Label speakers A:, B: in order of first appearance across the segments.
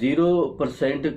A: 0%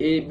A: A, B,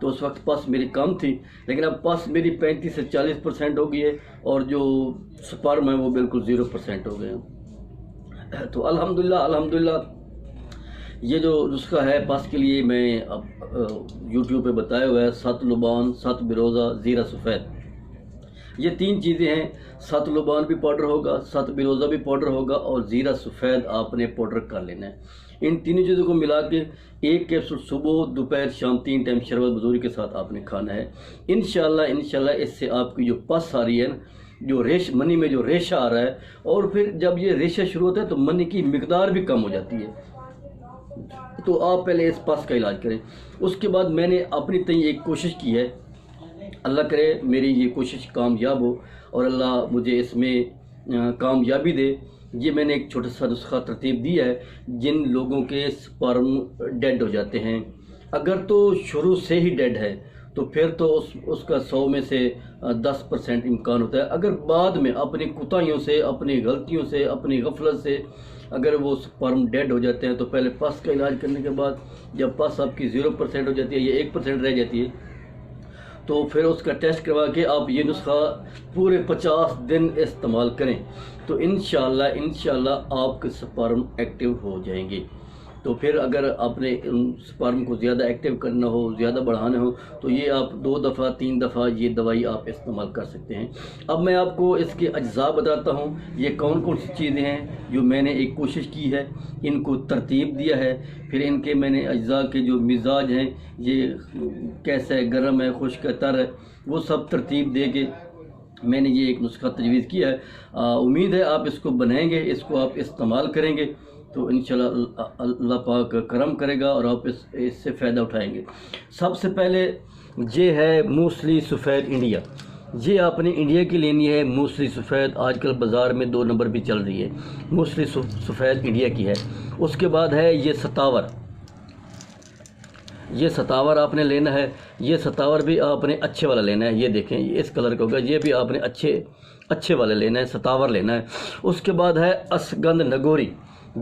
A: تو اس وقت پس میری کم تھی، لیکن اب پس میری 35 سے 40% ہو گئی ہے، اور جو سپرم ہے وہ بالکل 0% ہو گئے ہیں۔ تو الحمدللہ یہ جو نسخہ ہے پس کے لیے میں اب یوٹیوب پہ بتایا ہوا ہے، 7 لبان، 7 بروزہ، زیرہ سفید، یہ 3 چیزیں ہیں۔ 7 لبان بھی پاؤڈر ہوگا، 7 بروزہ بھی پاؤڈر ہوگا، اور زیرہ سفید آپ نے پاؤڈر کر لینا ہے۔ ان تینوں چیزوں کو ملا کے 1 کیپسول صبح، دوپہر، شام 3 ٹائم شربت بزوری کے ساتھ آپ نے کھانا ہے۔ انشاءاللہ اس سے آپ کی جو پس آ رہی ہے نا، جو منی میں جو ریشہ آ رہا ہے، اور پھر جب یہ ریشہ شروع ہوتا ہے تو منی کی مقدار بھی کم ہو جاتی ہے۔ تو آپ پہلے اس پس کا علاج کریں۔ اس کے بعد میں نے اپنی تئیں ایک کوشش کی ہے، اللہ کرے میری یہ کوشش کامیاب ہو اور اللہ مجھے اس میں کامیابی دے۔ یہ میں نے ایک چھوٹا سا نسخہ ترتیب دیا ہے، جن لوگوں کے سپرم ڈیڈ ہو جاتے ہیں، اگر تو شروع سے ہی ڈیڈ ہے تو پھر تو اس کا 100 میں سے 10% امکان ہوتا ہے۔ اگر بعد میں اپنی کوتاہیوں سے، اپنی غلطیوں سے، اپنی غفلت سے اگر وہ سپرم ڈیڈ ہو جاتے ہیں تو پہلے پس کا علاج کرنے کے بعد جب پس آپ کی 0% ہو جاتی ہے یا 1% رہ جاتی ہے تو پھر اس کا ٹیسٹ کروا کے آپ یہ نسخہ پورے 50 دن استعمال کریں تو انشاءاللہ آپ کے سپرم ایکٹیو ہو جائیں گے۔ تو پھر اگر آپ نے سپرم کو زیادہ ایکٹیو کرنا ہو، زیادہ بڑھانا ہو تو یہ آپ 2 دفعہ 3 دفعہ یہ دوائی آپ استعمال کر سکتے ہیں۔ اب میں آپ کو اس کے اجزاء بتاتا ہوں، یہ کون کون سی چیزیں ہیں جو میں نے ایک کوشش کی ہے، ان کو ترتیب دیا ہے، پھر ان کے میں نے اجزاء کے جو مزاج ہیں، یہ کیسا ہے، گرم ہے، خشک ہے، تر ہے، وہ سب ترتیب دے کے میں نے یہ ایک نسخہ تجویز کیا ہے۔ امید ہے آپ اس کو بنائیں گے، اس کو آپ استعمال کریں گے تو انشاءاللہ اللہ پاک کرم کرے گا اور آپ اس سے فائدہ اٹھائیں گے۔ سب سے پہلے یہ ہے موسلی سفید انڈیا، یہ آپ نے انڈیا کی لینی ہے۔ موسلی سفید آج کل بازار میں 2 نمبر بھی چل رہی ہے، موسلی سفید انڈیا کی ہے۔ اس کے بعد ہے یہ ستاور، یہ ستاور آپ نے لینا ہے، یہ ستاور بھی آپ نے اچھے والا لینا ہے، یہ دیکھیں یہ اس کلر کا ہوگا، یہ بھی آپ نے اچھے والا لینا ہے، ستاور لینا ہے۔ اس کے بعد ہے اسگند نگوری،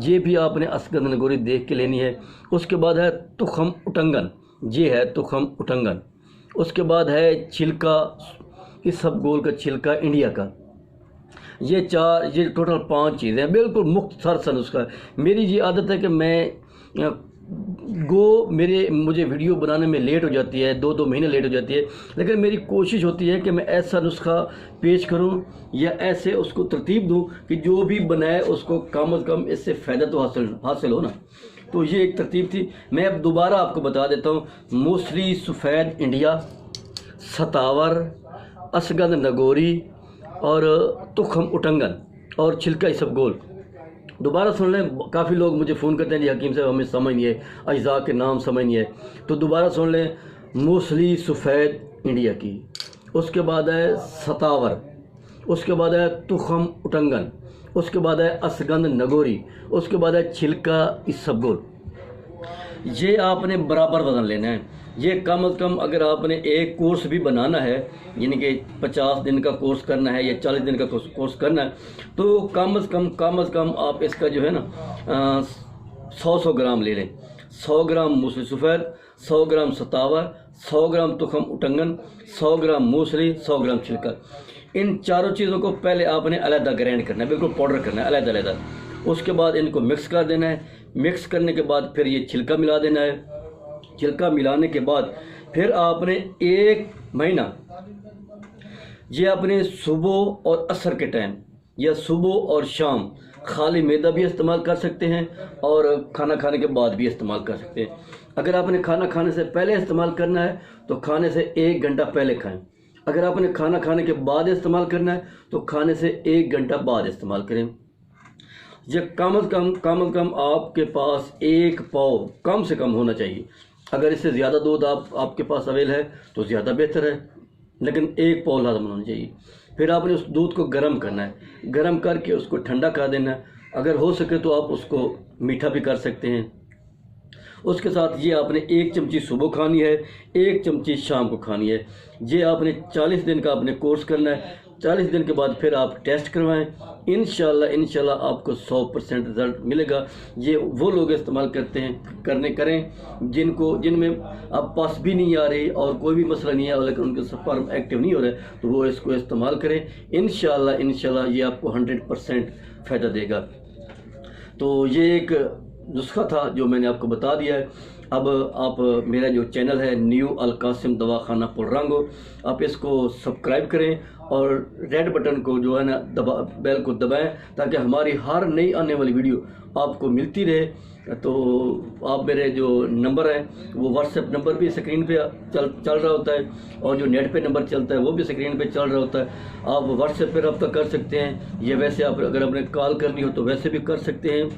A: یہ بھی آپ نے اسگند نگوری دیکھ کے لینی ہے۔ اس کے بعد ہے تخم اٹنگن، یہ ہے تخم اٹنگن۔ اس کے بعد ہے چھلکا، اسب گول کا چھلکا انڈیا کا۔ یہ ٹوٹل 5 چیزیں ہیں، بالکل مختصر سا نسخہ ہے۔ میری یہ عادت ہے کہ مجھے ویڈیو بنانے میں لیٹ ہو جاتی ہے، 2 مہینے لیٹ ہو جاتی ہے، لیکن میری کوشش ہوتی ہے کہ میں ایسا نسخہ پیش کروں یا ایسے اس کو ترتیب دوں کہ جو بھی بنائے اس کو کم از کم اس سے فائدہ تو حاصل ہو نا۔ تو یہ ایک ترتیب تھی۔ میں اب دوبارہ آپ کو بتا دیتا ہوں، موسلی سفید انڈیا، ستاور، اسگند نگوری اور تخم اٹنگن اور چھلکا اسب گول۔ دوبارہ سن لیں، کافی لوگ مجھے فون کرتے ہیں جی حکیم صاحب ہمیں سمجھ نہیں ہے، اجزاء کے نام سمجھ نہیں ہے، تو دوبارہ سن لیں، موسلی سفید انڈیا کی، اس کے بعد ہے ستاور، اس کے بعد ہے تخم اٹنگن، اس کے بعد ہے اسگند نگوری، اس کے بعد ہے چھلکا اسب گول۔ یہ آپ نے برابر وزن لینا ہے۔ یہ کم از کم اگر آپ نے ایک کورس بھی بنانا ہے، یعنی کہ 50 دن کا کورس کرنا ہے یا 40 دن کا کورس کرنا ہے، تو کم از کم آپ اس کا جو ہے نا 100 گرام لے لیں۔ 100 گرام موسلی سفید، 100 گرام ستاور، 100 گرام تخم اٹنگن، 100 گرام موسلی، 100 گرام چھلکا۔ ان چاروں چیزوں کو پہلے آپ نے علیحدہ گرائنڈ کرنا ہے، بالکل پاؤڈر کرنا ہے علیحدہ۔ اس کے بعد ان کو مکس کر دینا ہے۔ مکس کرنے کے بعد پھر یہ چھلکا ملا دینا ہے۔ چھلکا ملانے کے بعد پھر آپ نے 1 مہینہ یہ اپنے صبح اور عصر کے ٹائم یا صبح اور شام خالی معدہ بھی استعمال کر سکتے ہیں اور کھانا کھانے کے بعد بھی استعمال کر سکتے ہیں۔ اگر آپ نے کھانا کھانے سے پہلے استعمال کرنا ہے تو کھانے سے 1 گھنٹہ پہلے کھائیں۔ اگر آپ نے کھانا کھانے کے بعد استعمال کرنا ہے تو کھانے سے 1 گھنٹہ بعد استعمال کریں۔ یہ کم از کم آپ کے پاس 1 پاؤ کم سے کم ہونا چاہیے۔ اگر اس سے زیادہ دودھ آپ کے پاس اویل ہے تو زیادہ بہتر ہے، لیکن 1 پاؤ لازم ہونا چاہیے۔ پھر آپ نے اس دودھ کو گرم کرنا ہے، گرم کر کے اس کو ٹھنڈا کر دینا ہے۔ اگر ہو سکے تو آپ اس کو میٹھا بھی کر سکتے ہیں۔ اس کے ساتھ یہ آپ نے 1 چمچی صبح کھانی ہے، 1 چمچی شام کو کھانی ہے۔ یہ آپ نے 40 دن کا آپ نے کورس کرنا ہے۔ 40 دن کے بعد پھر آپ ٹیسٹ کروائیں، انشاءاللہ آپ کو 100% رزلٹ ملے گا۔ یہ وہ لوگ استعمال کریں جن میں اب پاس بھی نہیں آ رہی اور کوئی بھی مسئلہ نہیں ہے، لیکن ان کے سپرم ایکٹیو نہیں ہو رہا ہے، تو وہ اس کو استعمال کریں۔ انشاءاللہ یہ آپ کو 100% فائدہ دے گا۔ تو یہ ایک نسخہ تھا جو میں نے آپ کو بتا دیا ہے۔ اب آپ میرا جو چینل ہے نیو القاسم دواخانہ پلرانگو، آپ اس کو سبسکرائب کریں اور ریڈ بٹن کو جو ہے نا بیل کو دبائیں تاکہ ہماری ہر نئی آنے والی ویڈیو آپ کو ملتی رہے۔ تو آپ میرے جو نمبر ہیں وہ واٹس ایپ نمبر بھی اسکرین پہ چل رہا ہوتا ہے، اور جو نیٹ پہ نمبر چلتا ہے وہ بھی اسکرین پہ چل رہا ہوتا ہے۔ آپ واٹس ایپ پہ رابطہ کر سکتے ہیں، یا ویسے آپ اگر آپ نے کال کرنی ہو تو ویسے بھی کر سکتے ہیں۔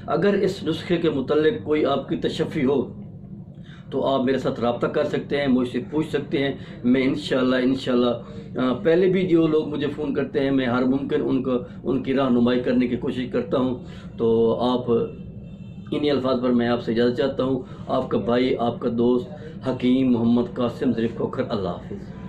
A: اگر اس نسخے کے متعلق کوئی آپ کی تشفی ہو تو آپ میرے ساتھ رابطہ کر سکتے ہیں، مجھ سے پوچھ سکتے ہیں۔ میں انشاءاللہ پہلے بھی جو لوگ مجھے فون کرتے ہیں میں ہر ممکن ان کی رہنمائی کرنے کی کوشش کرتا ہوں۔ تو آپ انہی الفاظ پر میں آپ سے اجازت چاہتا ہوں۔ آپ کا بھائی، آپ کا دوست حکیم محمد قاسم ظریف کھوکھر۔ اللہ حافظ۔